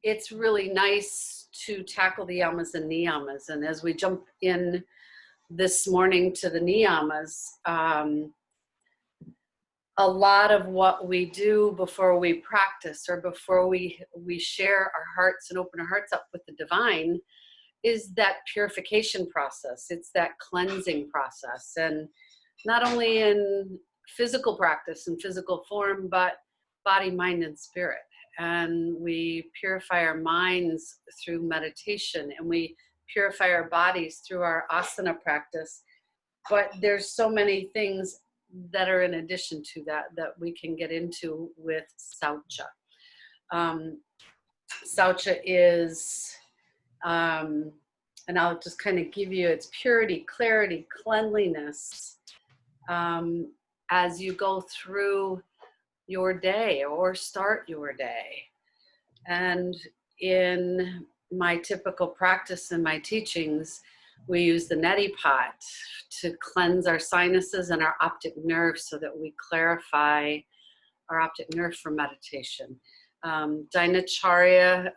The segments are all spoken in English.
it's really nice to tackle the yamas and niyamas. And as we jump in this morning to the niyamas, a lot of what we do before we practice or before we share our hearts and open our hearts up with the divine is that purification process. It's that cleansing process. And not only in physical practice and physical form, but body, mind, and spirit. And we purify our minds through meditation, and we purify our bodies through our asana practice. But there's so many things that are in addition to that we can get into with Saucha. Saucha is, and I'll just kind of give you its purity, clarity, cleanliness as you go through your day or start your day. And in my typical practice and my teachings, we use the neti pot to cleanse our sinuses and our optic nerve so that we clarify our optic nerve for meditation. Dinacharya,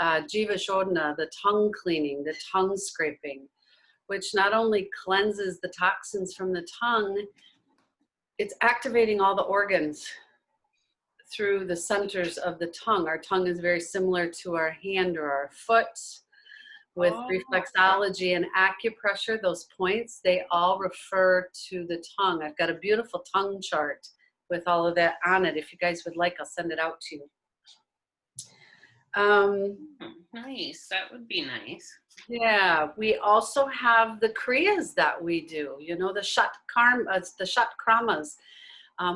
Jiva Shodhana, the tongue cleaning, the tongue scraping, which not only cleanses the toxins from the tongue, it's activating all the organs through the centers of the tongue. Our tongue is very similar to our hand or our foot. With reflexology and acupressure, those points, they all refer to the tongue. I've got a beautiful tongue chart with all of that on it. If you guys would like, I'll send it out to you. Nice, that would be nice. Yeah, we also have the kriyas that we do, you know, the shatkramas,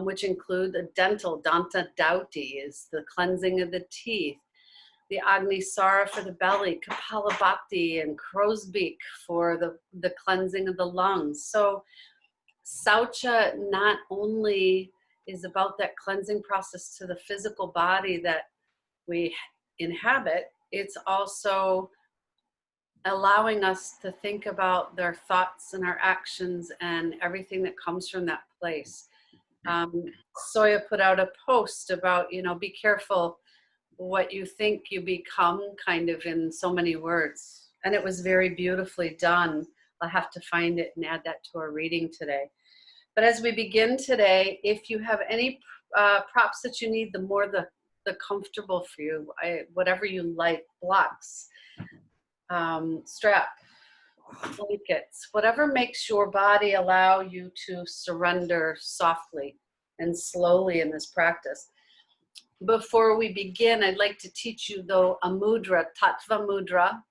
which include the dental, danta dauti is the cleansing of the teeth. The Agnisara for the belly, Kapalabhati and crow's beak for the cleansing of the lungs. So Saucha not only is about that cleansing process to the physical body that we inhabit, it's also allowing us to think about their thoughts and our actions and everything that comes from that place. Soya put out a post about, you know, be careful what you think you become, kind of in so many words. And it was very beautifully done. I'll have to find it and add that to our reading today. But as we begin today, if you have any props that you need, the more the comfortable for you, whatever you like, blocks, strap, blankets, whatever makes your body allow you to surrender softly and slowly in this practice. Before we begin, I'd like to teach you, though, a mudra, tattva mudra,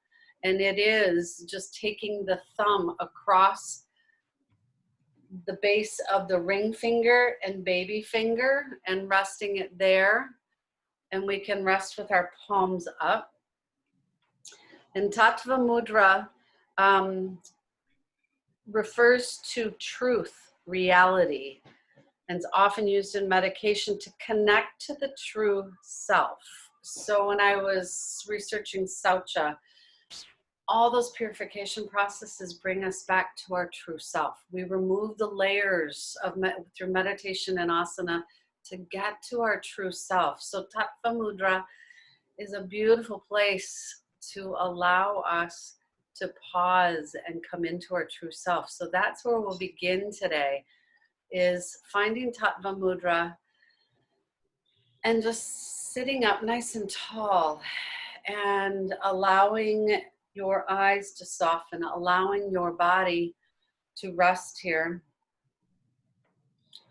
and it is just taking the thumb across the base of the ring finger and baby finger and resting it there. And we can rest with our palms up. And tattva mudra refers to truth, reality, and it's often used in medication to connect to the true self. So when I was researching Saucha, all those purification processes bring us back to our true self. We remove the layers of through meditation and asana to get to our true self. So Tattva Mudra is a beautiful place to allow us to pause and come into our true self. So that's where we'll begin today, is finding Tattva Mudra and just sitting up nice and tall and allowing your eyes to soften, allowing your body to rest here.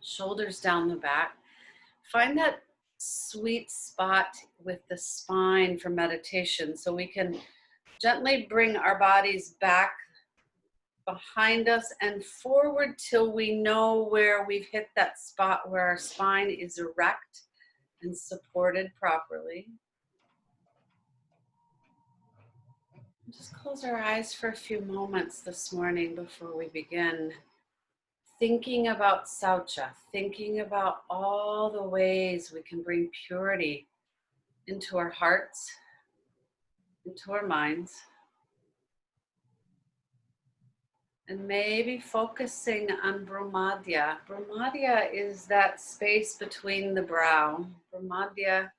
Shoulders down the back. Find that sweet spot with the spine for meditation, so we can gently bring our bodies back behind us and forward till we know where we've hit that spot where our spine is erect and supported properly. Just close our eyes for a few moments this morning before we begin. Thinking about Saucha, thinking about all the ways we can bring purity into our hearts, into our minds. And maybe focusing on Brahmadya. Brahmadya is that space between the brow. Brahmadya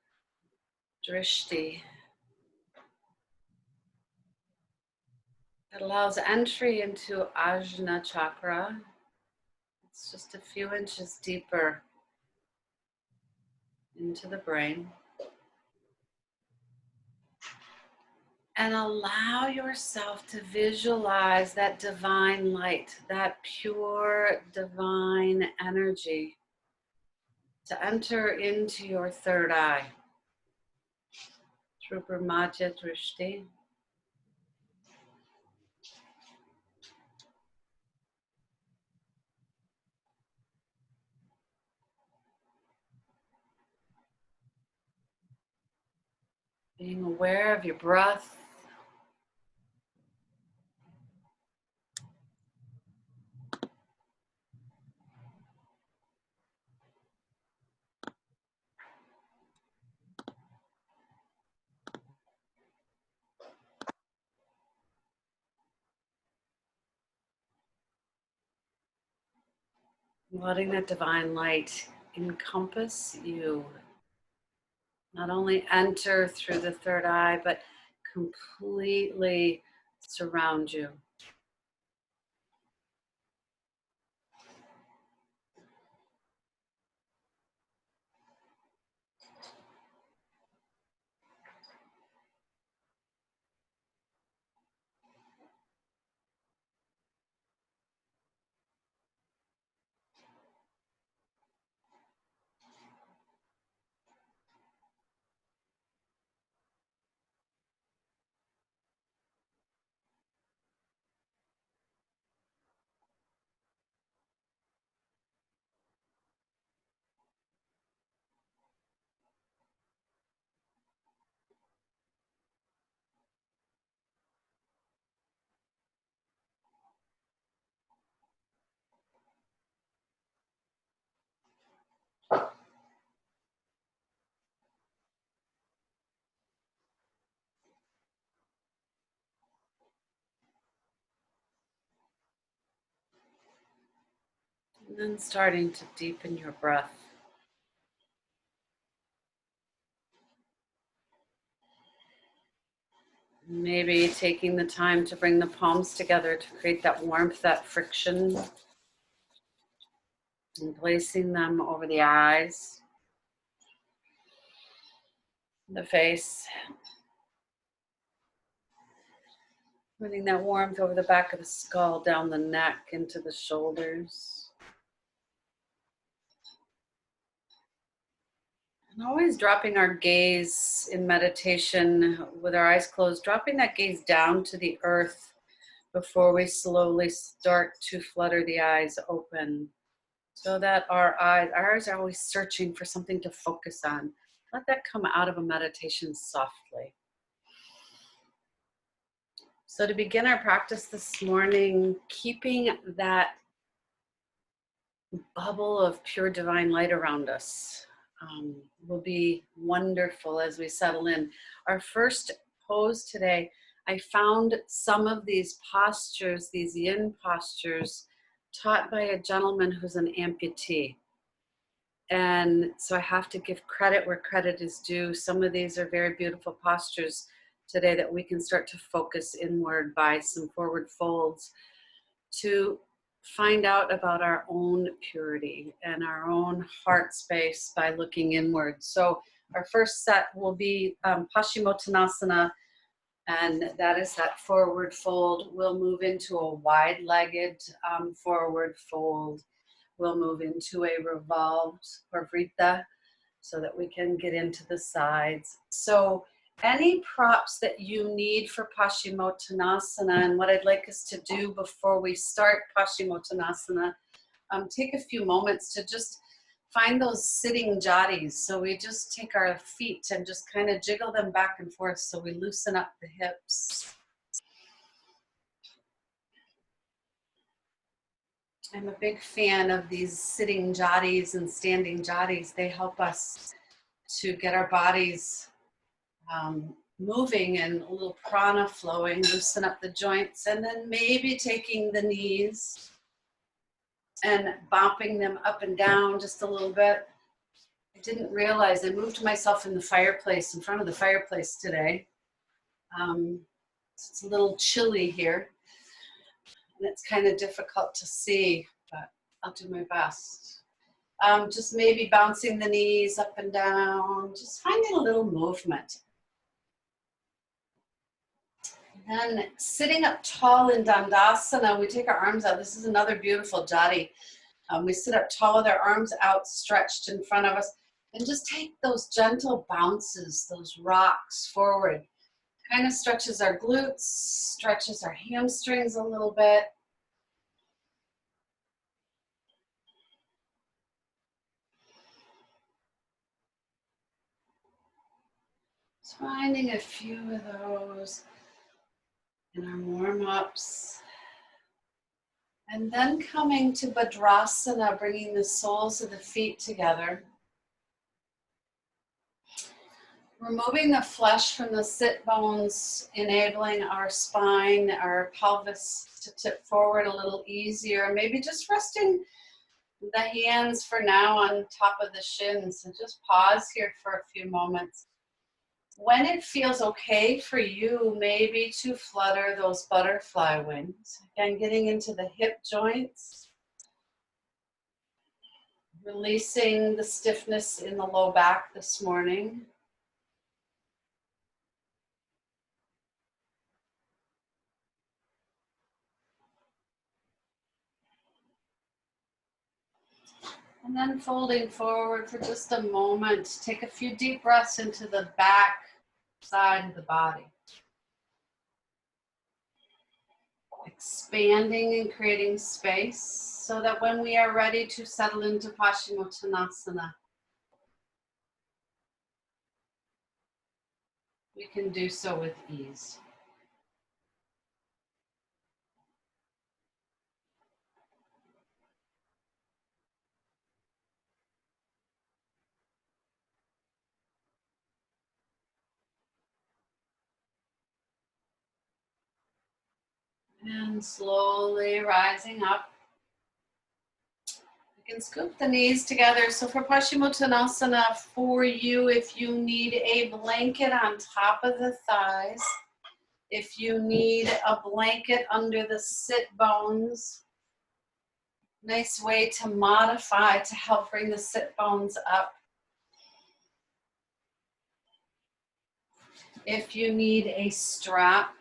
drishti. It allows entry into Ajna chakra. It's just a few inches deeper into the brain. And allow yourself to visualize that divine light, that pure divine energy to enter into your third eye through Brahmaja Drishti. Being aware of your breath. Letting that divine light encompass you. Not only enter through the third eye, but completely surround you. And then starting to deepen your breath. Maybe taking the time to bring the palms together to create that warmth, that friction. And placing them over the eyes, the face. Putting that warmth over the back of the skull, down the neck, into the shoulders. And always dropping our gaze in meditation with our eyes closed, dropping that gaze down to the earth before we slowly start to flutter the eyes open. So that our eyes are always searching for something to focus on. Let that come out of a meditation softly. So to begin our practice this morning, keeping that bubble of pure divine light around us will be wonderful as we settle in. Our first pose today, I found some of these postures, these yin postures, taught by a gentleman who's an amputee. And so I have to give credit where credit is due. Some of these are very beautiful postures today that we can start to focus inward by some forward folds to find out about our own purity and our own heart space by looking inward. So our first set will be Paschimottanasana, and that is that forward fold. We'll move into a wide-legged forward fold. We'll move into a revolved or vrita so that we can get into the sides. So any props that you need for Paschimottanasana, and what I'd like us to do before we start Paschimottanasana, take a few moments to just find those sitting jatis. So we just take our feet and just kind of jiggle them back and forth so we loosen up the hips. I'm a big fan of these sitting jatis and standing jatis. They help us to get our bodies moving and a little prana flowing, loosen up the joints, and then maybe taking the knees and bopping them up and down just a little bit. didn't realize I moved myself in the fireplace, in front of the fireplace today. It's a little chilly here, and it's kind of difficult to see, but I'll do my best. Just maybe bouncing the knees up and down, just finding a little movement. Then sitting up tall in Dandasana, we take our arms out. This is another beautiful jati. We sit up tall with our arms outstretched in front of us and just take those gentle bounces, those rocks forward. Kind of stretches our glutes, stretches our hamstrings a little bit. Just finding a few of those in our warm-ups. And then coming to Bhadrasana, bringing the soles of the feet together. Removing the flesh from the sit bones, enabling our spine, our pelvis to tip forward a little easier. Maybe just resting the hands for now on top of the shins. And just pause here for a few moments. When it feels okay for you, maybe to flutter those butterfly wings. Again, getting into the hip joints. Releasing the stiffness in the low back this morning. And then folding forward for just a moment. Take a few deep breaths into the back side of the body. Expanding and creating space so that when we are ready to settle into Paschimottanasana, we can do so with ease. And slowly rising up. You can scoop the knees together. So for Paschimottanasana, for you, if you need a blanket on top of the thighs, if you need a blanket under the sit bones, nice way to modify to help bring the sit bones up. If you need a strap,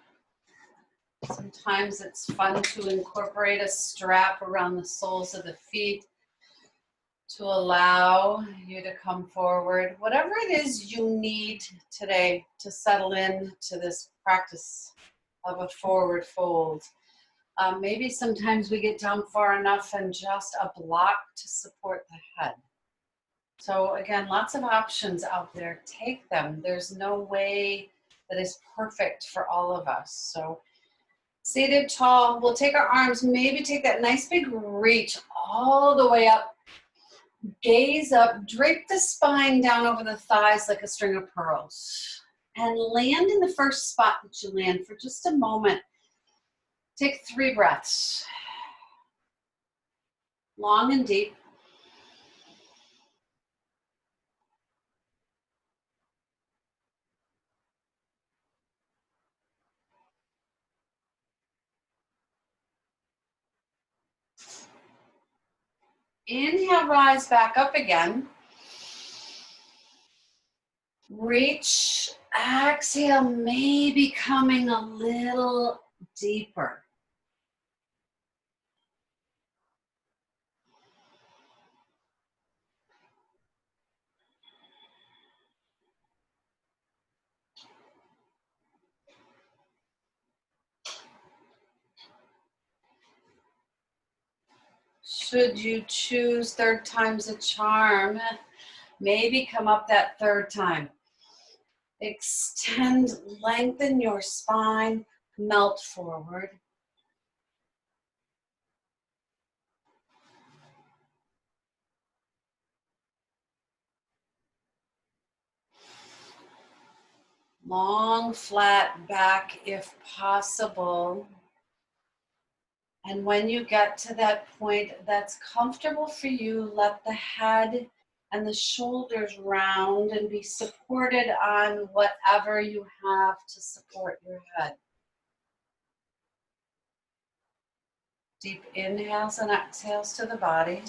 sometimes it's fun to incorporate a strap around the soles of the feet to allow you to come forward. Whatever it is you need today to settle in to this practice of a forward fold. Maybe sometimes we get down far enough and just a block to support the head. So again, lots of options out there. Take them. There's no way that is perfect for all of us. So seated tall, we'll take our arms, maybe take that nice big reach all the way up. Gaze up, drape the spine down over the thighs like a string of pearls. And land in the first spot that you land for just a moment. Take 3 breaths. Long and deep. Inhale, rise back up again. Reach, exhale, maybe coming a little deeper. Should you choose 3rd time's a charm, maybe come up that 3rd time. Extend, lengthen your spine, melt forward. Long, flat back if possible. And when you get to that point that's comfortable for you, let the head and the shoulders round, and be supported on whatever you have to support your head. Deep inhales and exhales to the body.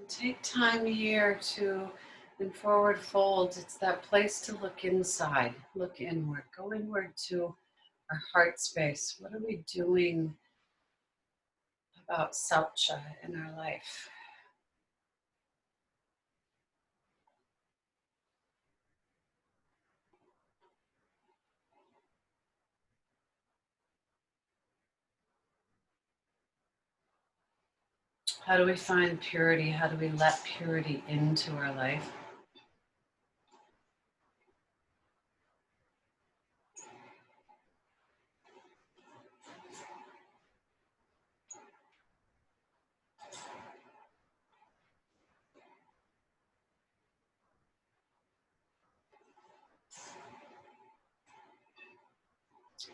And take time here to, in forward fold, it's that place to look inside, look inward, go inward to our heart space. What are we doing about Saucha in our life? How do we find purity? How do we let purity into our life?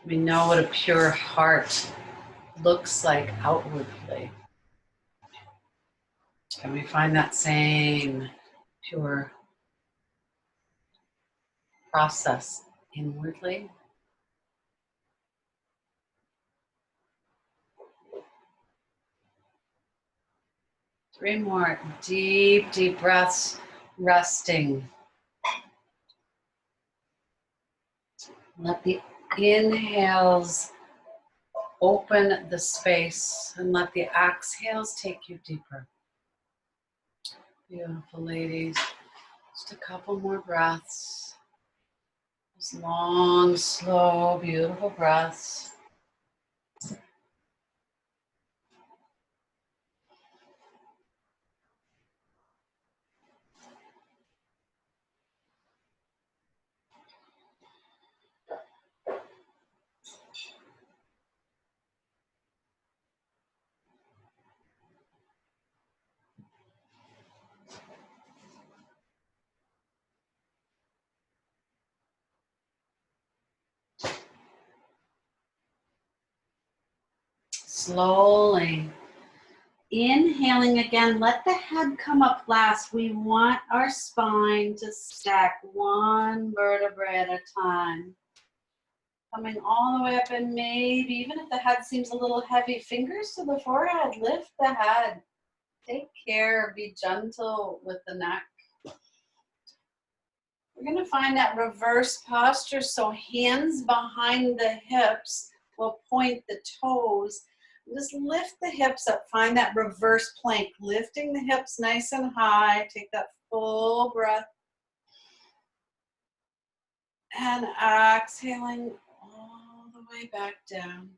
We know what a pure heart looks like outwardly. Can we find that same pure process inwardly? Three more deep, deep breaths, resting. Let the inhales open the space, and let the exhales take you deeper. Beautiful, ladies. Just a couple more breaths. Those long, slow, beautiful breaths. Slowly. Inhaling again, let the head come up last. We want our spine to stack one vertebrae at a time. Coming all the way up, and maybe even if the head seems a little heavy, fingers to the forehead, lift the head. Take care, be gentle with the neck. We're gonna find that reverse posture, so hands behind the hips will point the toes. Just lift the hips up, find that reverse plank, lifting the hips nice and high. Take that full breath. And exhaling all the way back down.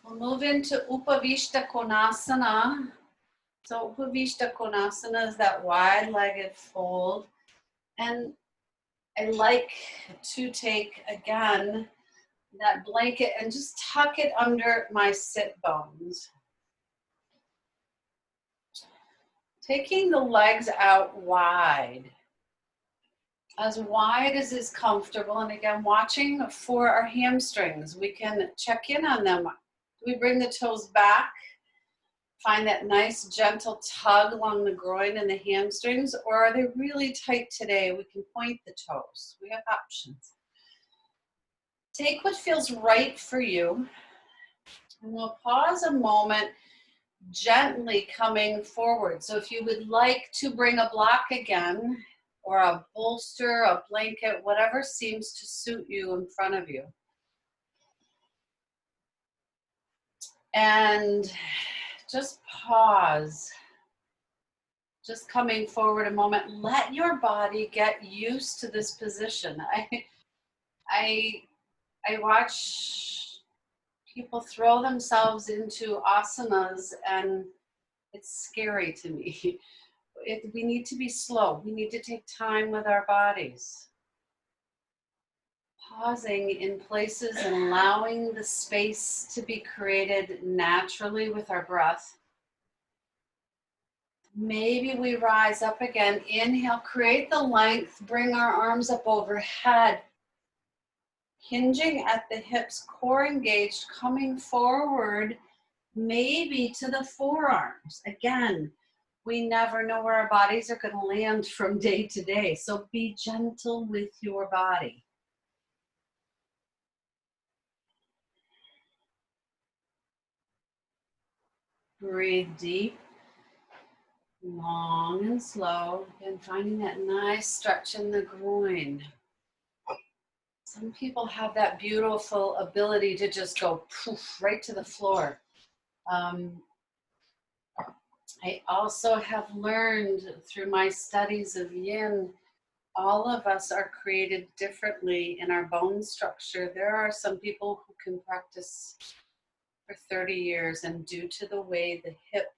We'll move into Upavishta Konasana. So Upavishta Konasana is that wide-legged fold. And I like to take, again, that blanket and just tuck it under my sit bones. Taking the legs out wide as is comfortable. And again, watching for our hamstrings. We can check in on them. We bring the toes back, find that nice gentle tug along the groin and the hamstrings, or are they really tight today? We can point the toes. We have options. Take what feels right for you, and we'll pause a moment, gently coming forward. So if you would like to bring a block again, or a bolster, a blanket, whatever seems to suit you in front of you. And just pause. Just coming forward a moment. Let your body get used to this position. I watch people throw themselves into asanas, and It's scary to me. We need to be slow. We need to take time with our bodies. Pausing in places and allowing the space to be created naturally with our breath. Maybe we rise up again. Inhale, create the length, bring our arms up overhead. Hinging at the hips, core engaged, coming forward, maybe to the forearms. Again, we never know where our bodies are going to land from day to day. So be gentle with your body. Breathe deep, long and slow, and finding that nice stretch in the groin. Some people have that beautiful ability to just go poof right to the floor. I also have learned through my studies of yin, all of us are created differently in our bone structure. There are some people who can practice for 30 years, and due to the way the hip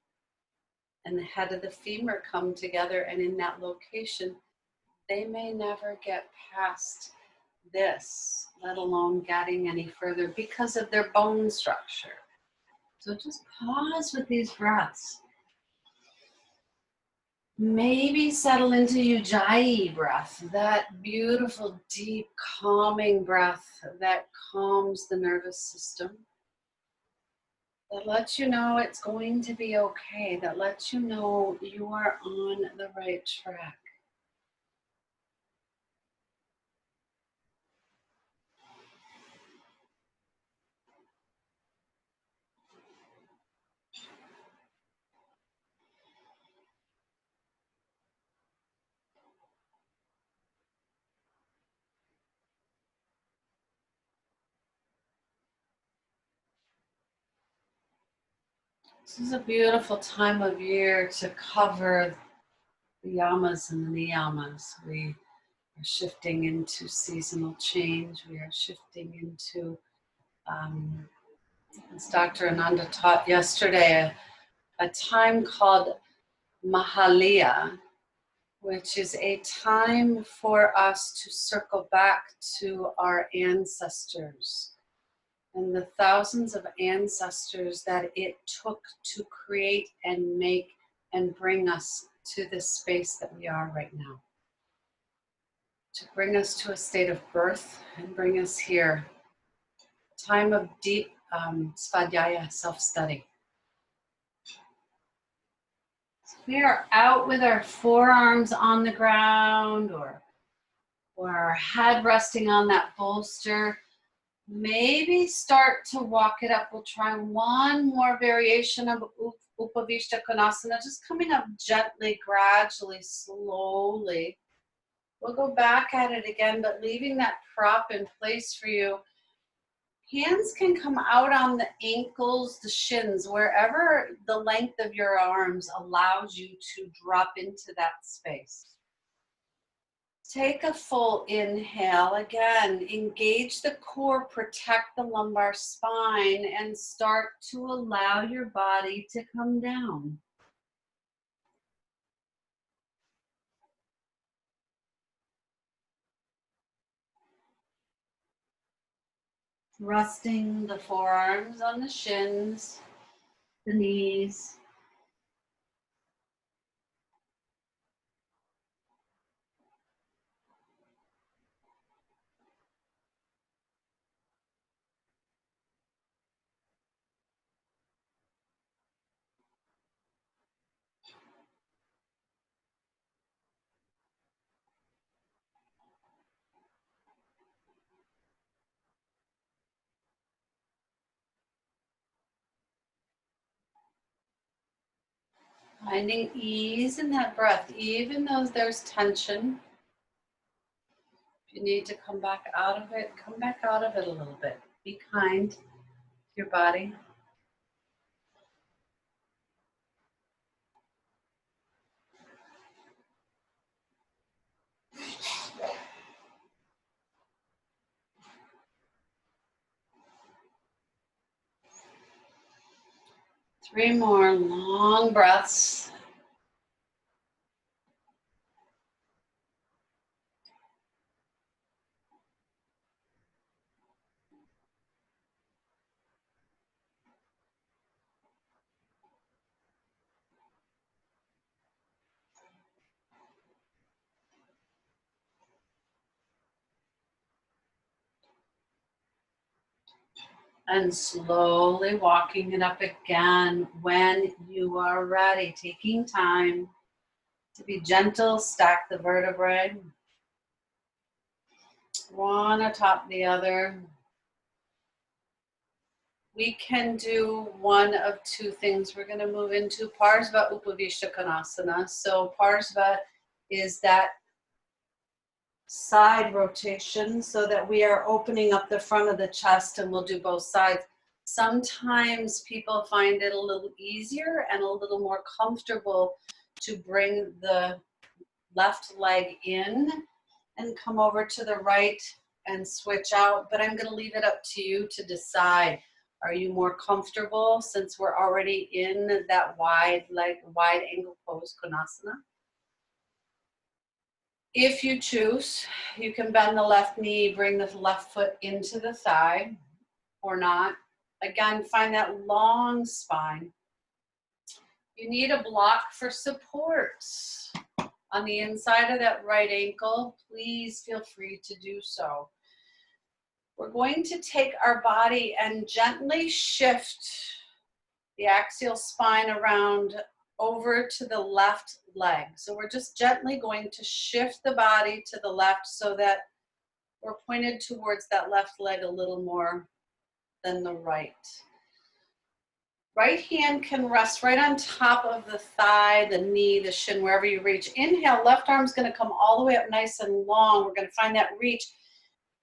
and the head of the femur come together and in that location, they may never get past this, let alone getting any further because of their bone structure. So just pause with these breaths. Maybe settle into Ujjayi breath, that beautiful, deep, calming breath that calms the nervous system, that lets you know it's going to be okay, that lets you know you are on the right track. This is a beautiful time of year to cover the yamas and the niyamas. We are shifting into seasonal change. We are shifting into, as Dr. Ananda taught yesterday, a time called Mahalia, which is a time for us to circle back to our ancestors and the thousands of ancestors that it took to create and make and bring us to this space that we are right now. To bring us to a state of birth and bring us here. A time of deep svadhyaya, self-study. So we are out with our forearms on the ground or our head resting on that bolster. Maybe start to walk it up. We'll try one more variation of Upavishta Konasana, just coming up gently, gradually, slowly. We'll go back at it again, but leaving that prop in place for you. Hands can come out on the ankles, the shins, wherever the length of your arms allows you to drop into that space. Take a full inhale. Again, engage the core, protect the lumbar spine, and start to allow your body to come down. Resting the forearms on the shins, the knees. Finding ease in that breath, even though there's tension. If you need to come back out of it, come back out of it a little bit. Be kind to your body. 3 more long breaths. And slowly walking it up again when you are ready. Taking time to be gentle, stack the vertebrae, one atop the other. We can do one of 2 things. We're going to move into Parsva Upavishta Konasana. So Parsva is that side rotation so that we are opening up the front of the chest, and we'll do both sides. Sometimes people find it a little easier and a little more comfortable to bring the left leg in and come over to the right and switch out, but I'm going to leave it up to you to decide. Are you more comfortable since we're already in that wide leg, wide angle pose, Konasana? If you choose, you can bend the left knee, bring the left foot into the thigh or not. Again, find that long spine. You need a block for support on the inside of that right ankle. Please feel free to do so. We're going to take our body and gently shift the axial spine around over to the left leg. So we're just gently going to shift the body to the left so that we're pointed towards that left leg a little more than the right. Right hand can rest right on top of the thigh, the knee, the shin, wherever you reach. Inhale, left arm's going to come all the way up nice and long. We're going to find that reach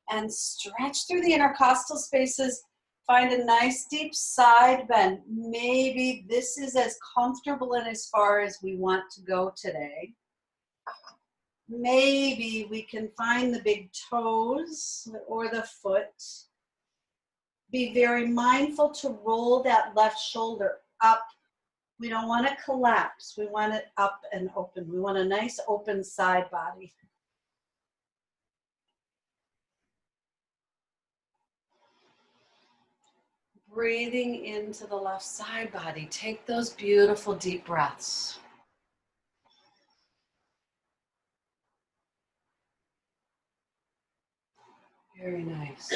and stretch through the intercostal spaces. Find a nice deep side bend. Maybe this is as comfortable and as far as we want to go today. Maybe we can find the big toes or the foot. Be very mindful to roll that left shoulder up. We don't want to collapse. We want it up and open. We want a nice open side body. Breathing into the left side body. Take those beautiful deep breaths. Very nice.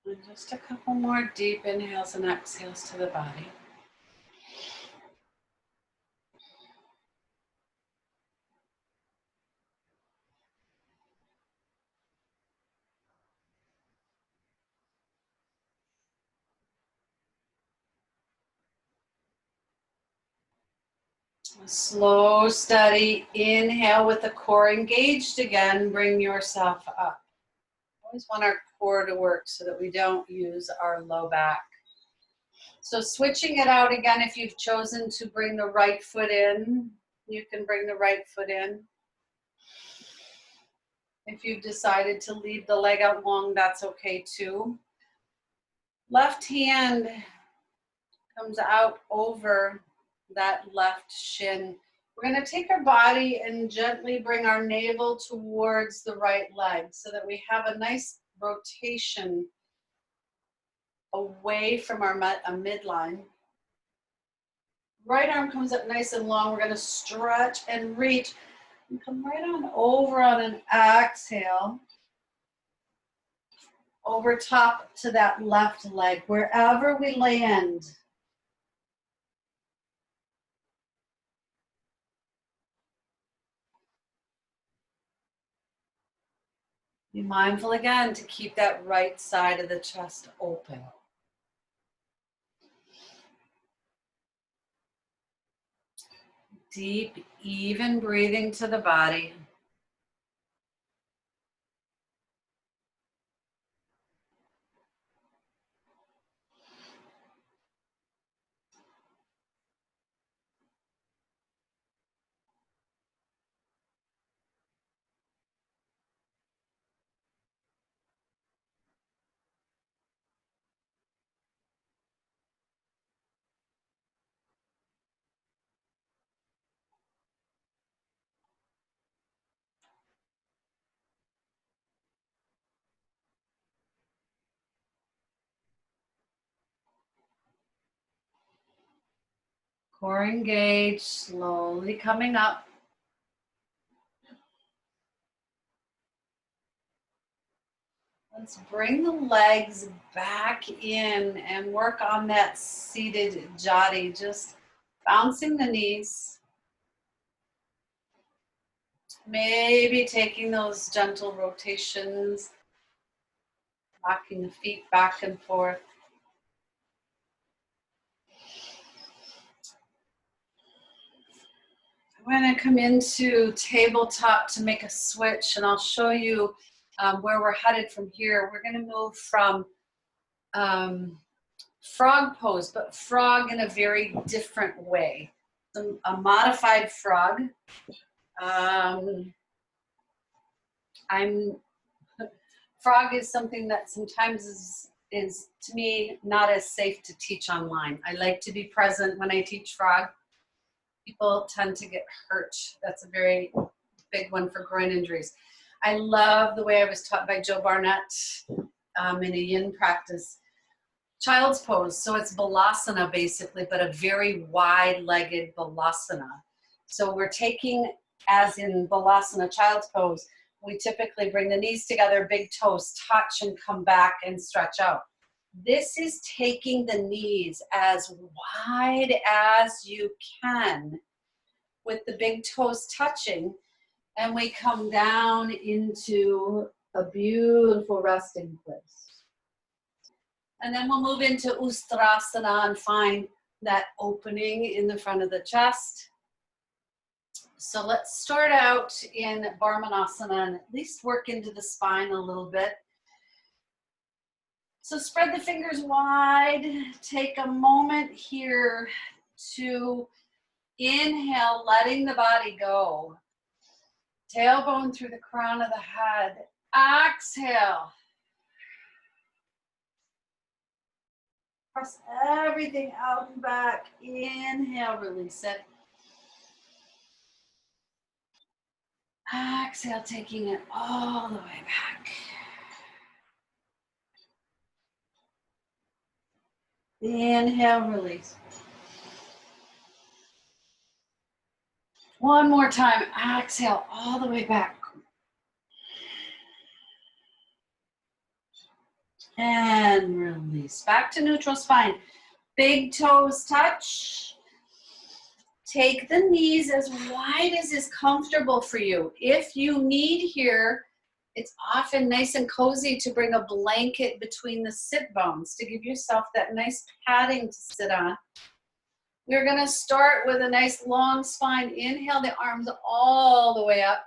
And just a couple more deep inhales and exhales to the body. A slow, steady inhale with the core engaged again. Bring yourself up. Always want our core to work so that we don't use our low back. So switching it out again, if you've chosen to bring the right foot in, you can bring the right foot in. If you've decided to leave the leg out long, that's okay too. Left hand comes out over that left shin. We're going to take our body and gently bring our navel towards the right leg so that we have a nice rotation away from our midline. Right arm comes up nice and long. We're going to stretch and reach and come right on over on an exhale. Over top to that left leg, wherever we land. Be mindful again to keep that right side of the chest open. Deep, even breathing to the body. Core engaged, slowly coming up. Let's bring the legs back in and work on that seated jati, just bouncing the knees. Maybe taking those gentle rotations, rocking the feet back and forth. I'm going to come into tabletop to make a switch, and I'll show you where we're headed from here. We're going to move from frog pose, but frog in a very different way. A modified frog. Frog is something that sometimes is to me not as safe to teach online. I like to be present when I teach frog. People tend to get hurt. That's a very big one for groin injuries. I love the way I was taught by Joe Barnett in a yin practice. Child's pose, so it's balasana basically, but a very wide-legged balasana. So we're taking, as in balasana, child's pose, we typically bring the knees together, big toes touch and come back and stretch out. This is taking the knees as wide as you can with the big toes touching, and we come down into a beautiful resting place. And then we'll move into Ustrasana and find that opening in the front of the chest. So let's start out in Varmanasana and at least work into the spine a little bit. So spread the fingers wide. Take a moment here to inhale, letting the body go. Tailbone through the crown of the head. Exhale. Press everything out and back. Inhale, release it. Exhale, taking it all the way back. Inhale, release. One more time. Exhale, all the way back. And release. Back to neutral spine. Big toes touch. Take the knees as wide as is comfortable for you. If you need here, it's often nice and cozy to bring a blanket between the sit bones to give yourself that nice padding to sit on. We're going to start with a nice long spine. Inhale the arms all the way up.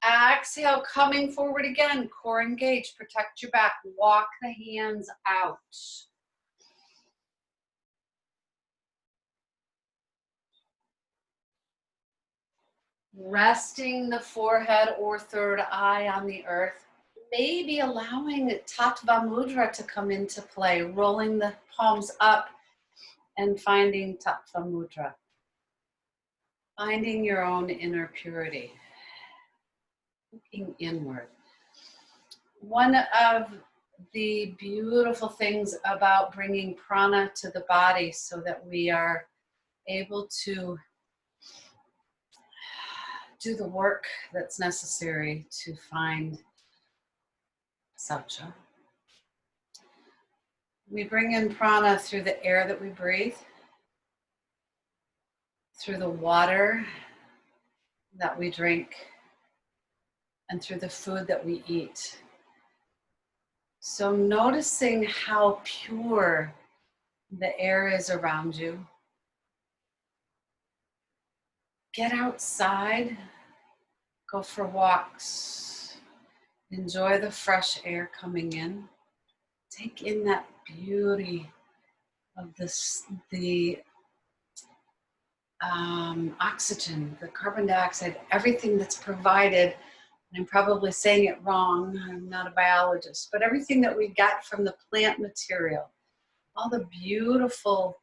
Exhale, coming forward again. Core engaged. Protect your back. Walk the hands out. Resting the forehead or third eye on the earth. Maybe allowing Tattva Mudra to come into play. Rolling the palms up and finding Tattva Mudra. Finding your own inner purity. Looking inward. One of the beautiful things about bringing prana to the body so that we are able to do the work that's necessary to find Saucha. We bring in prana through the air that we breathe, through the water that we drink, and through the food that we eat. So noticing how pure the air is around you. get outside, go for walks, enjoy the fresh air coming in. Take in that beauty of the oxygen, the carbon dioxide, everything that's provided. And I'm probably saying it wrong, I'm not a biologist, but everything that we get from the plant material, all the beautiful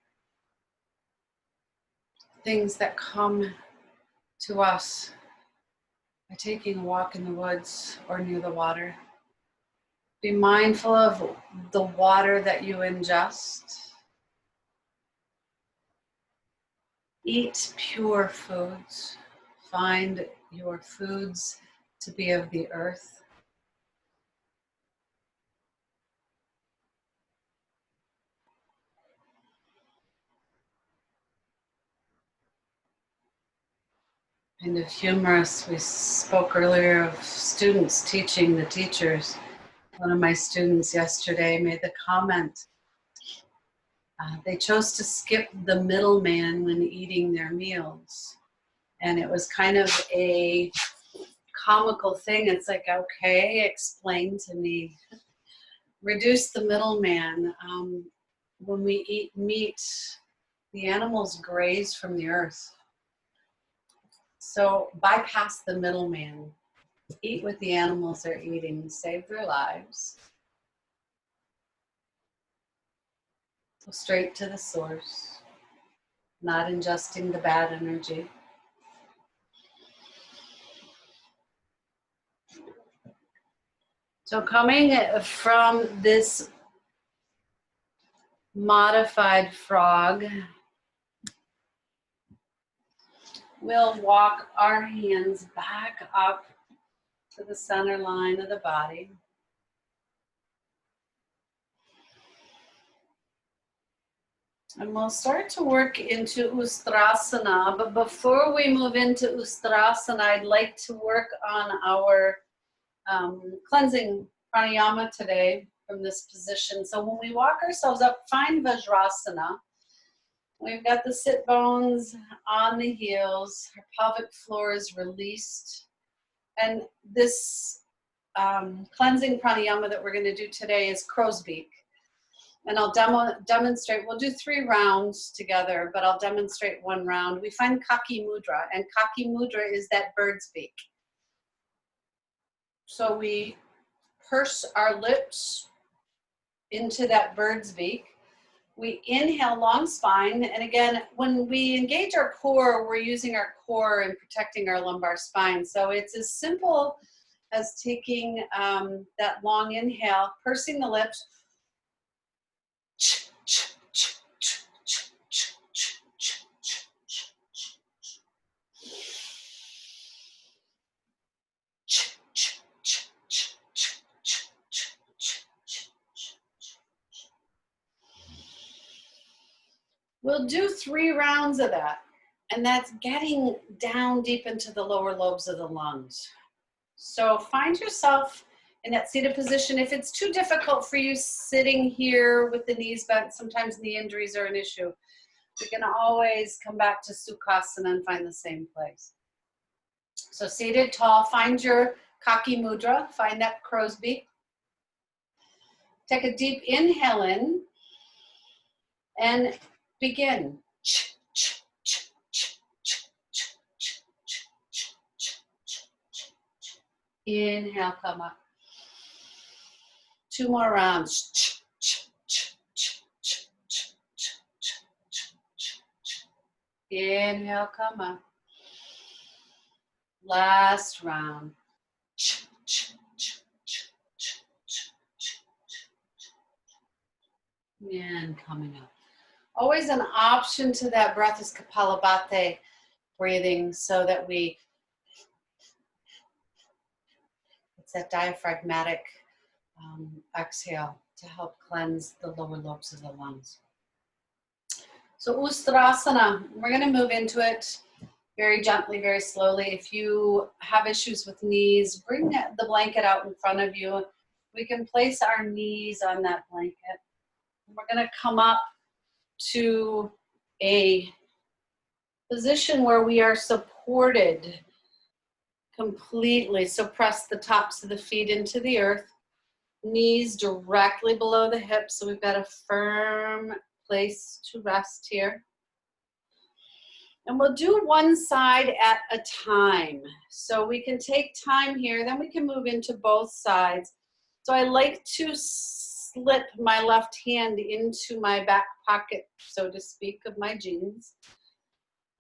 things that come to us by taking a walk in the woods or near the water. Be mindful of the water that you ingest. Eat pure foods. Find your foods to be of the earth. Kind of humorous, we spoke earlier of students teaching the teachers. One of my students yesterday made the comment, they chose to skip the middleman when eating their meals. And it was kind of a comical thing. It's like, okay, explain to me. Reduce the middleman. When we eat meat, the animals graze from the earth. So bypass the middleman. Eat what the animals are eating. Save their lives. Go straight to the source. Not ingesting the bad energy. So coming from this modified frog, we'll walk our hands back up to the center line of the body. And we'll start to work into Ustrasana, but before we move into Ustrasana, I'd like to work on our cleansing pranayama today from this position. So when we walk ourselves up, find Vajrasana. We've got the sit bones on the heels, our pelvic floor is released. And this cleansing pranayama that we're going to do today is crow's beak. And I'll demonstrate, we'll do 3 rounds together, but I'll demonstrate 1 round. We find Kaki Mudra, and Kaki Mudra is that bird's beak. So we purse our lips into that bird's beak. We inhale, long spine, and again, when we engage our core, we're using our core and protecting our lumbar spine. So it's as simple as taking that long inhale, pursing the lips, we'll do 3 rounds of that, and that's getting down deep into the lower lobes of the lungs. So find yourself in that seated position. If it's too difficult for you sitting here with the knees bent, sometimes knee injuries are an issue. We can always come back to Sukhasana and find the same place. So seated tall, find your Kaki Mudra, find that crow's beak. Take a deep inhale in and begin. Inhale, come up. 2 more rounds. Inhale, come up. Last round. And coming up. Always an option to that breath is Kapalabhati breathing, so that it's that diaphragmatic exhale to help cleanse the lower lobes of the lungs. So Ustrasana, we're going to move into it very gently, very slowly. If you have issues with knees, bring the blanket out in front of you. We can place our knees on that blanket. We're going to come up to a Position where we are supported completely. So press the tops of the feet into the earth. Knees directly below the hips. So we've got a firm place to rest here. And we'll do one side at a time. So we can take time here, then we can move into both sides. So I like to slip my left hand into my back pocket, so to speak, of my jeans.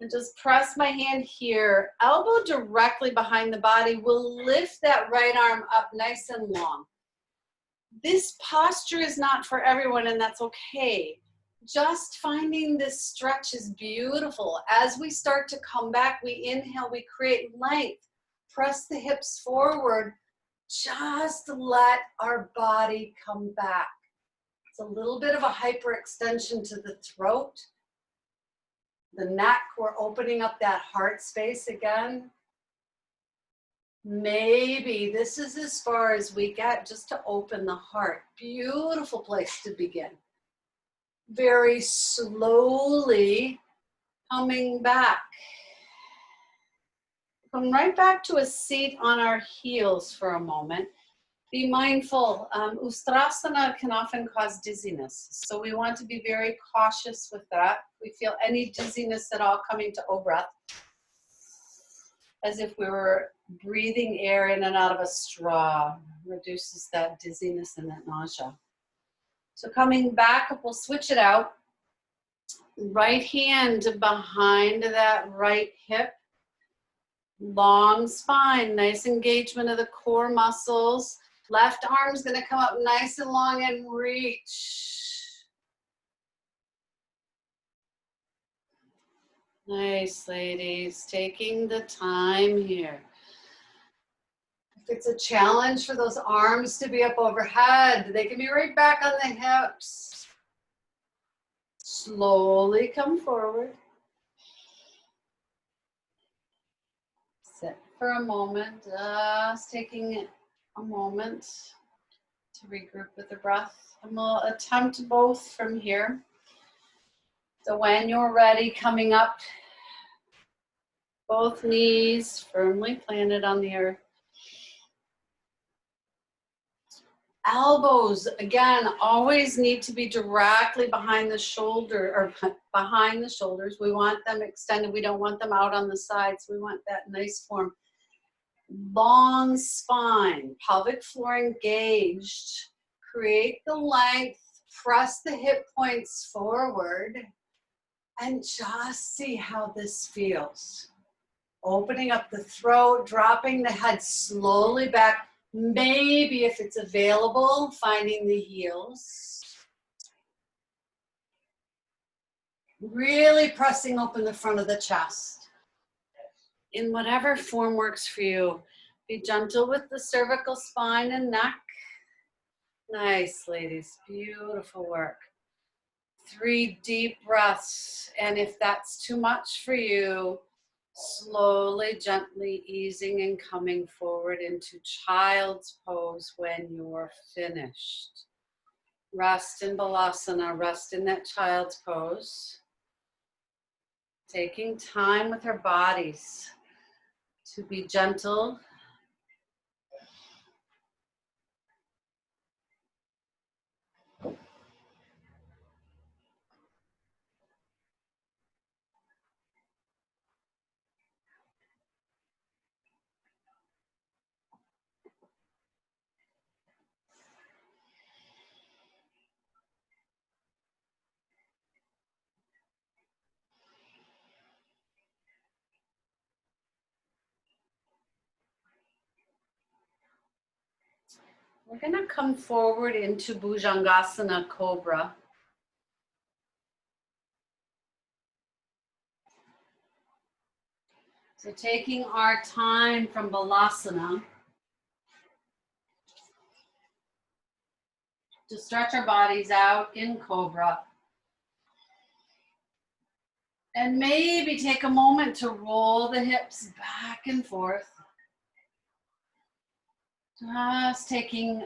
And just press my hand here, elbow directly behind the body. We'll lift that right arm up nice and long. This posture is not for everyone, and that's okay. Just finding this stretch is beautiful. As we start to come back, we inhale, we create length. Press the hips forward. Just let our body come back. It's a little bit of a hyperextension to the throat. The neck, we're opening up that heart space again. Maybe this is as far as we get, just to open the heart. Beautiful place to begin. Very slowly coming back. Come right back to a seat on our heels for a moment. Be mindful, Ustrasana can often cause dizziness. So we want to be very cautious with that. If we feel any dizziness at all, coming to O-breath, as if we were breathing air in and out of a straw, reduces that dizziness and that nausea. So coming back up, we'll switch it out. Right hand behind that right hip. Long spine, nice engagement of the core muscles. Left arm's gonna come up nice and long and reach. Nice, ladies, taking the time here. If it's a challenge for those arms to be up overhead, they can be right back on the hips. Slowly come forward. Sit for a moment, just taking a moment to regroup with the breath. And we'll attempt both from here. So when you're ready, coming up, both knees firmly planted on the earth. Elbows, again, always need to be directly behind the shoulder, or behind the shoulders. We want them extended. We don't want them out on the sides. We want that nice form. Long spine, pelvic floor engaged. Create the length, press the hip points forward, and just see how this feels. Opening up the throat, dropping the head slowly back. Maybe if it's available, finding the heels. Really pressing open the front of the chest. In whatever form works for you. Be gentle with the cervical spine and neck. Nice, ladies. Beautiful work. 3 deep breaths. And if that's too much for you, slowly, gently easing and coming forward into child's pose when you're finished. Rest in Balasana, rest in that child's pose. Taking time with our bodies to be gentle. We're going to come forward into Bhujangasana Cobra. So taking our time from Balasana to stretch our bodies out in Cobra. And maybe take a moment to roll the hips back and forth. Just taking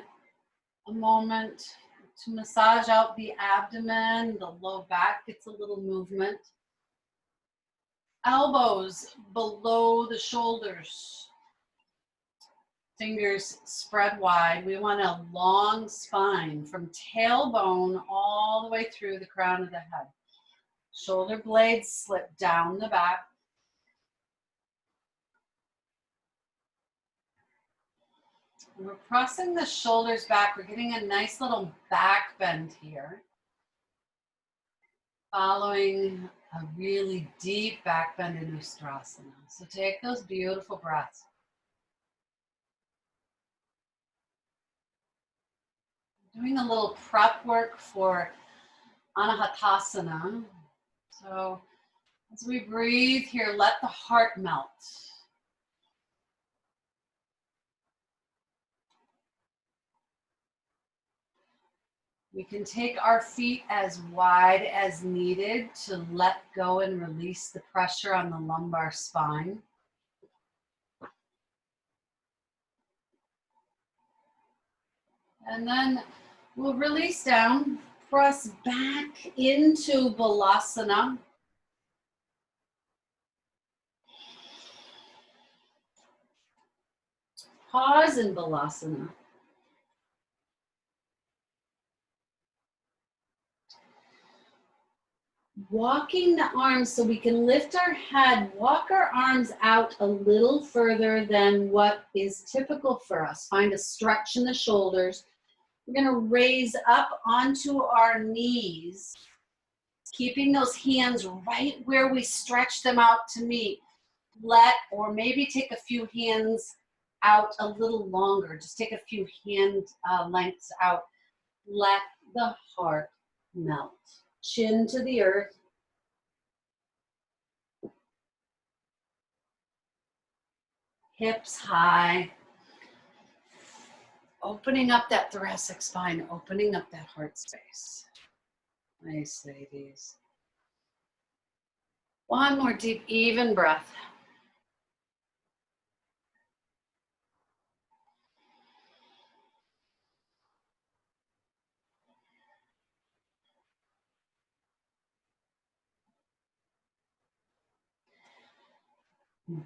a moment to massage out the abdomen, the low back gets a little movement. Elbows below the shoulders. Fingers spread wide. We want a long spine from tailbone all the way through the crown of the head. Shoulder blades slip down the back. We're pressing the shoulders back. We're getting a nice little back bend here. Following a really deep back bend in Ustrasana. So take those beautiful breaths. Doing a little prep work for Anahatasana. So as we breathe here, let the heart melt. We can take our feet as wide as needed to let go and release the pressure on the lumbar spine. And then we'll release down, press back into Balasana. Pause in Balasana. Walking the arms so we can lift our head, walk our arms out a little further than what is typical for us. Find a stretch in the shoulders. We're going to raise up onto our knees, keeping those hands right where we stretch them out to meet. Or maybe take a few hands out a little longer. Just take a few hand lengths out. Let the heart melt. Chin to the earth. Hips high. Opening up that thoracic spine, opening up that heart space. Nice, ladies. One more deep, even breath.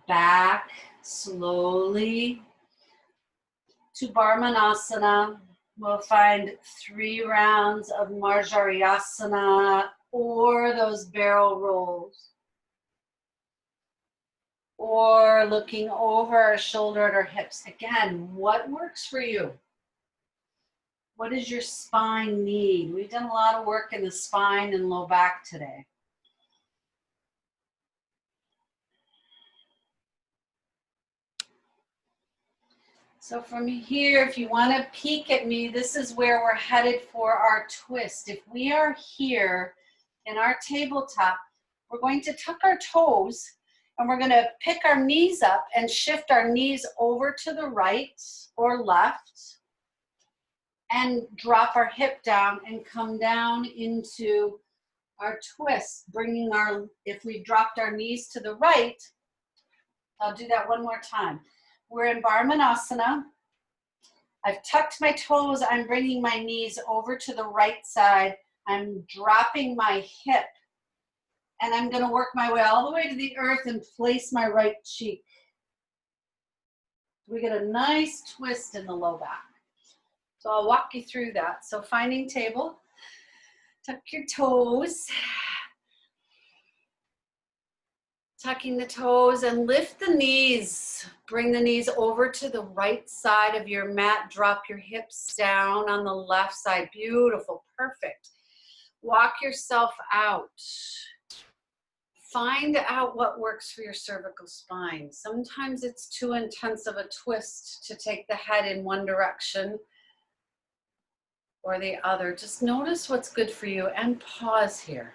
Back slowly to Barmanasana. We'll find 3 rounds of Marjariyasana or those barrel rolls. Or looking over our shoulder at our hips. Again, what works for you? What does your spine need? We've done a lot of work in the spine and low back today. So from here, if you want to peek at me, this is where we're headed for our twist. If we are here in our tabletop, we're going to tuck our toes and we're going to pick our knees up and shift our knees over to the right or left and drop our hip down and come down into our twist, bringing if we've dropped our knees to the right, I'll do that one more time. We're in Barmanasana. I've tucked my toes. I'm bringing my knees over to the right side. I'm dropping my hip. And I'm going to work my way all the way to the earth and place my right cheek. We get a nice twist in the low back. So I'll walk you through that. So finding table, tuck your toes. Tucking the toes and lift the knees. Bring the knees over to the right side of your mat. Drop your hips down on the left side. Beautiful, perfect. Walk yourself out. Find out what works for your cervical spine. Sometimes it's too intense of a twist to take the head in one direction or the other. Just notice what's good for you and pause here.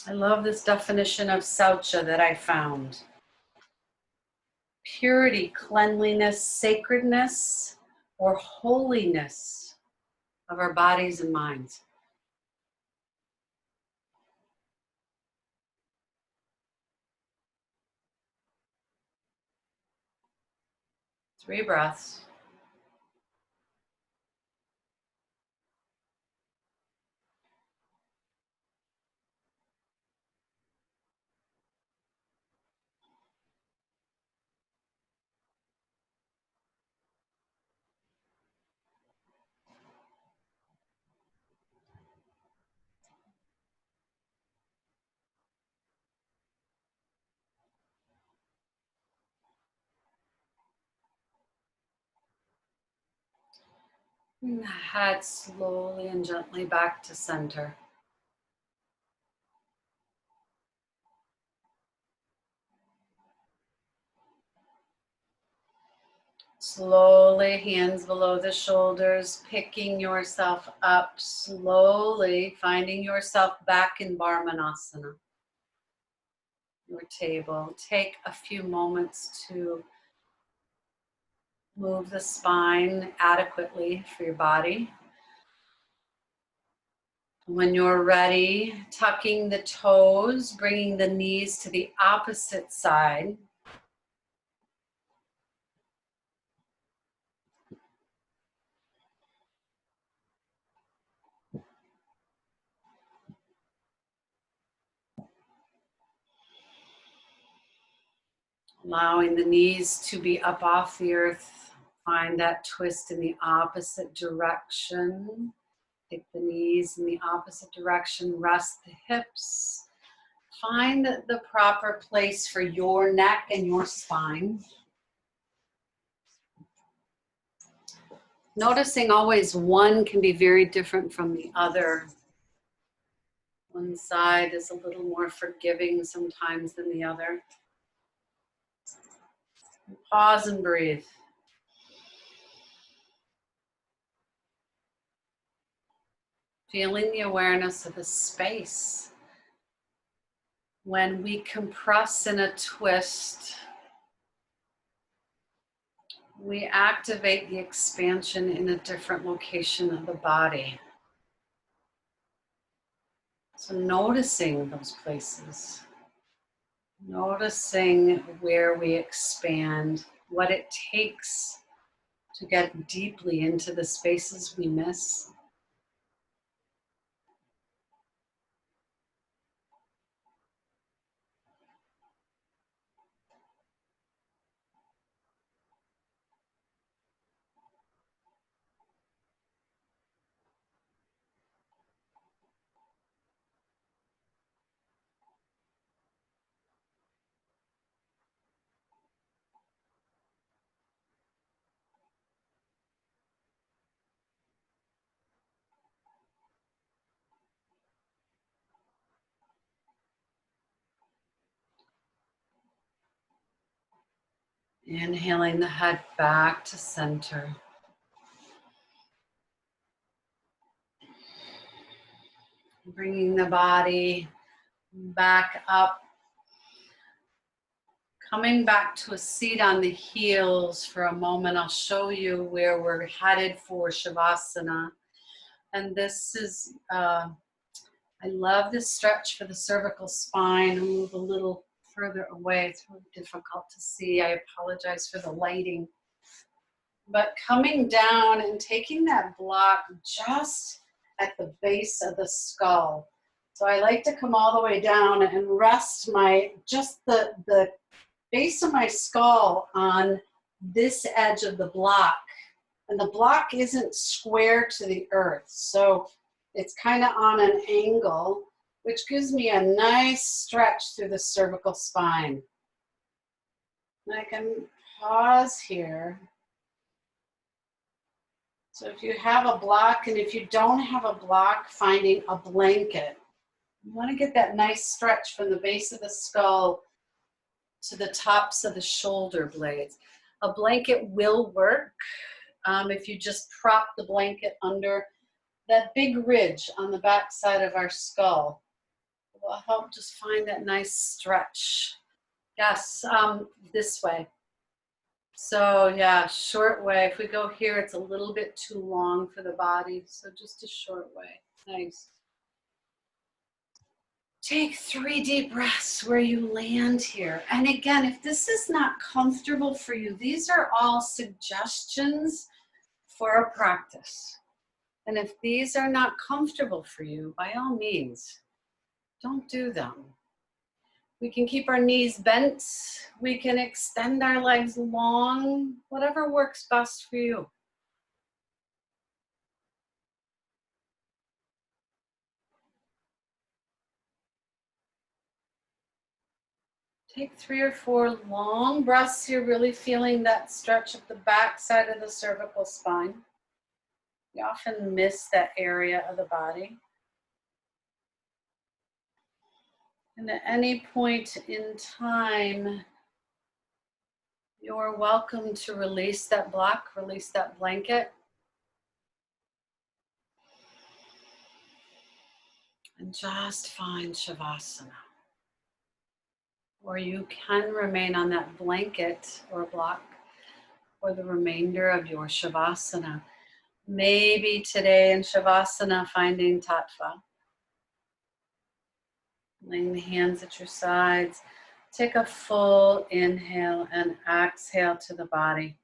I love this definition of Saucha that I found. Purity, cleanliness, sacredness, or holiness of our bodies and minds. 3 breaths. Bring the head slowly and gently back to center. Slowly, hands below the shoulders, picking yourself up slowly, finding yourself back in Barmanasana, your table. Take a few moments to move the spine adequately for your body. When you're ready, tucking the toes, bringing the knees to the opposite side. Allowing the knees to be up off the earth. Find that twist in the opposite direction. Take the knees in the opposite direction. Rest the hips. Find the proper place for your neck and your spine. Noticing always one can be very different from the other. One side is a little more forgiving sometimes than the other. Pause and breathe. Feeling the awareness of the space. When we compress in a twist, we activate the expansion in a different location of the body. So noticing those places. Noticing where we expand, what it takes to get deeply into the spaces we miss. Inhaling the head back to center. Bringing the body back up. Coming back to a seat on the heels for a moment. I'll show you where we're headed for Shavasana. And this is, I love this stretch for the cervical spine. I'll move a little further away. It's really difficult to see. I apologize for the lighting. But coming down and taking that block just at the base of the skull. So I like to come all the way down and rest the base of my skull on this edge of the block. And the block isn't square to the earth. So it's kind of on an angle, which gives me a nice stretch through the cervical spine. And I can pause here. So if you have a block, and if you don't have a block, finding a blanket. You want to get that nice stretch from the base of the skull to the tops of the shoulder blades. A blanket will work if you just prop the blanket under that big ridge on the back side of our skull. It will help just find that nice stretch. Yes, this way. So yeah, short way. If we go here, it's a little bit too long for the body. So just a short way. Nice. Take 3 deep breaths where you land here. And again, if this is not comfortable for you, these are all suggestions for a practice. And if these are not comfortable for you, by all means, don't do them. We can keep our knees bent. We can extend our legs long, whatever works best for you. Take 3 or 4 long breaths here, really feeling that stretch of the back side of the cervical spine. We often miss that area of the body. And at any point in time, you're welcome to release that block, release that blanket. And just find Shavasana. Or you can remain on that blanket or block for the remainder of your Shavasana. Maybe today in Shavasana, finding Tattva. Laying the hands at your sides. Take a full inhale and exhale to the body.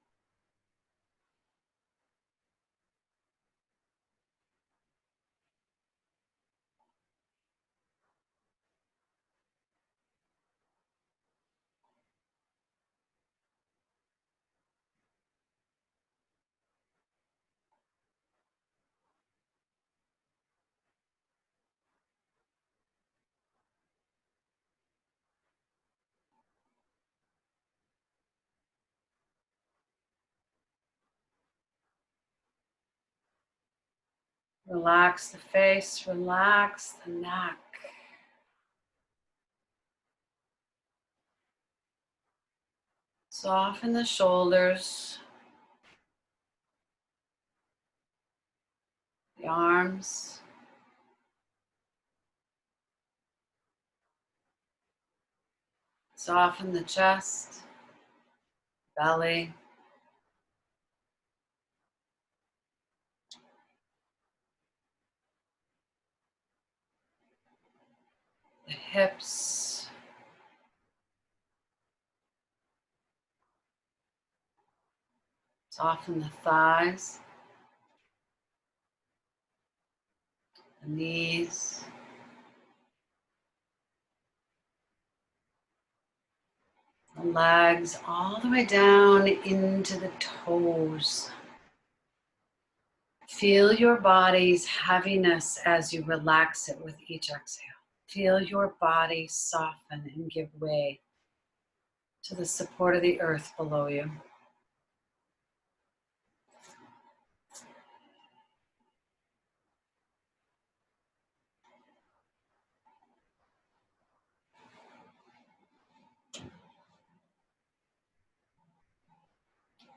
Relax the face, relax the neck. Soften the shoulders, the arms. Soften the chest, belly. The hips. Soften the thighs, the knees. The legs all the way down into the toes. Feel your body's heaviness as you relax it with each exhale. Feel your body soften and give way to the support of the earth below you.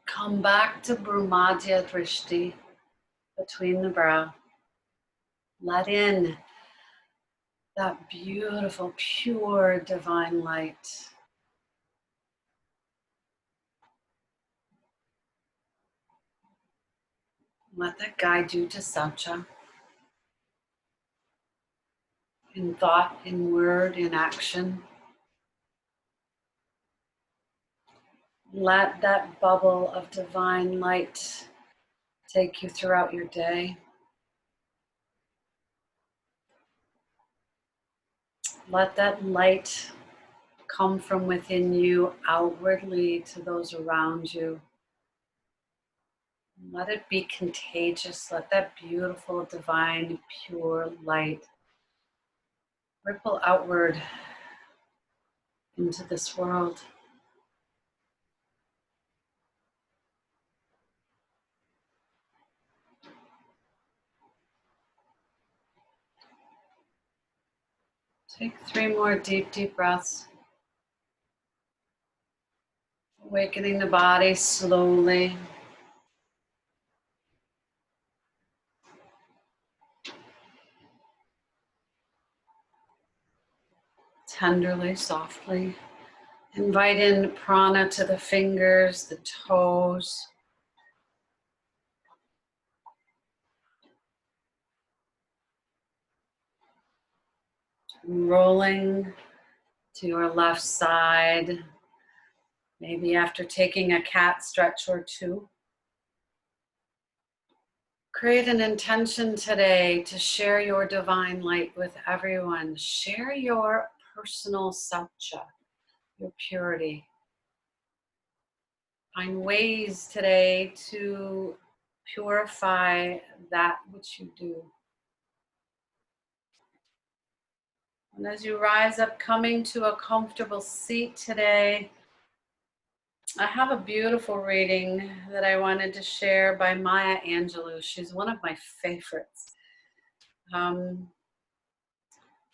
Come back to Bhumadhya Drishti, between the brow. Let in that beautiful, pure, divine light. Let that guide you to Saucha. In thought, in word, in action. Let that bubble of divine light take you throughout your day. Let that light come from within you outwardly to those around you. Let it be contagious. Let that beautiful, divine, pure light ripple outward into this world. Take 3 more deep, deep breaths. Awakening the body slowly. Tenderly, softly. Invite in prana to the fingers, the toes. rolling to your left side, maybe after taking a cat stretch or two. Create an intention today to share your divine light with everyone. Share your personal Saucha, your purity. Find ways today to purify that which you do. And as you rise up, coming to a comfortable seat today, I have a beautiful reading that I wanted to share by Maya Angelou. She's one of my favorites.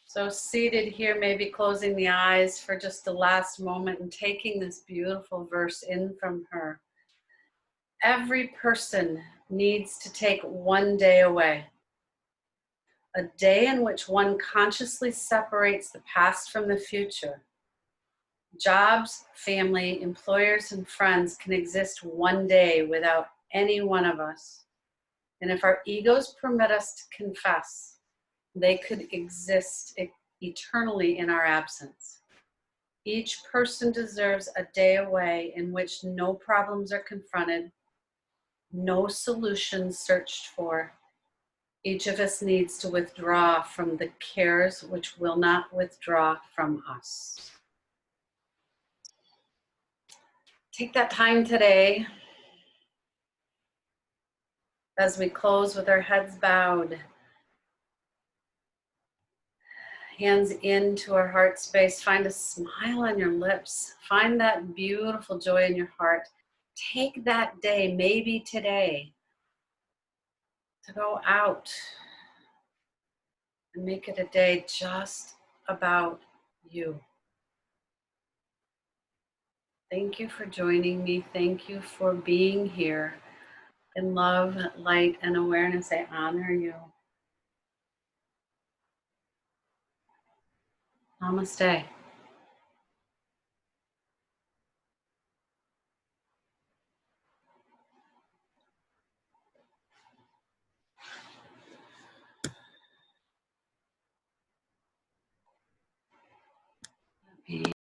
So seated here, maybe closing the eyes for just the last moment and taking this beautiful verse in from her. Every person needs to take one day away. A day in which one consciously separates the past from the future. Jobs, family, employers, and friends can exist one day without any one of us. And if our egos permit us to confess, they could exist eternally in our absence. Each person deserves a day away in which no problems are confronted, no solutions searched for. Each of us needs to withdraw from the cares which will not withdraw from us. Take that time today as we close with our heads bowed, hands into our heart space. Find a smile on your lips. Find that beautiful joy in your heart. Take that day, maybe today, to go out and make it a day just about you. Thank you for joining me. Thank you for being here. In love, light, and awareness, I honor you. Namaste.